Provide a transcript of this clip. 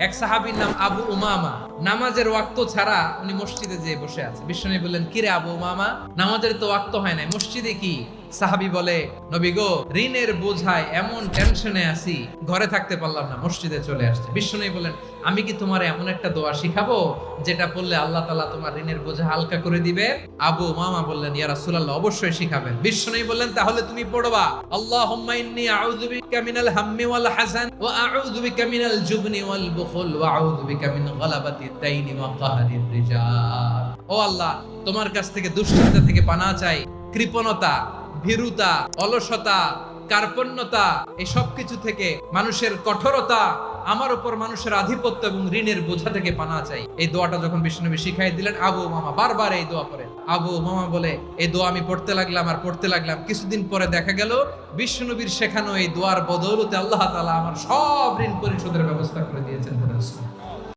এক সাহাবীর নাম আবু উমামা, নামাজের ওয়াক্ত ছাড়া উনি মসজিদে যেয়ে বসে আছে। বিশ্বনবী বললেন, কিরে আবু উমামা, নামাজের তো ওয়াক্ত হয় নাই, মসজিদে কি? সাহাবী বলে, নবী গো, ঋণের বোঝায় এমন টেনশনে আছি, ঘরে থাকতে পারলাম না, মসজিদে চলে আসছে। বিশ্বনবী বলেন, আমি কি তোমার এমন একটা দোয়া শিখাবো যেটা পড়লে আল্লাহ তাআলা তোমার ঋণের বোঝা হালকা করে দিবে? আবু উমামা বললেন, ইয়া রাসূলুল্লাহ, অবশ্যই শিখাবেন। বিশ্বনবী বললেন, তাহলে তুমি পড়বা, আল্লাহুম্মা ইন্নী আউযু বিকা মিনাল হাম্মি ওয়াল হাযান ওয়া আউযু বিকা মিনাল জুবনি ওয়াল বুখল ওয়া আউযু বিকা মিন গলাবাতিদ দাইনি ওয়া কাহরির রিজাল। ও আল্লাহ, তোমার কাছ থেকে দুশ্চিন্তা থেকে পানাহ চাই, কৃপণতা, ভীরুতা, অলসতা, কার্পণ্যতা, এই সব কিছু থেকে, মানুষের কঠোরতা, আমার উপর মানুষের আধিপত্য এবং ঋণের বোঝা থেকে পানাহ চাই। এই দোয়াটা যখন বিশ্বনবী শিখাই দিলেন, আবু উমামা বারবার এই দোয়া পড়েন। আবু উমামা বলে, এই দোয়া আমি পড়তে লাগলাম। কিছুদিন পরে দেখা গেল বিশ্বনবীর শেখানো এই দোয়ার বদৌলতে আল্লাহ তাআলা আমার সব ঋণ পরিশোধের ব্যবস্থা করে দিয়েছেন।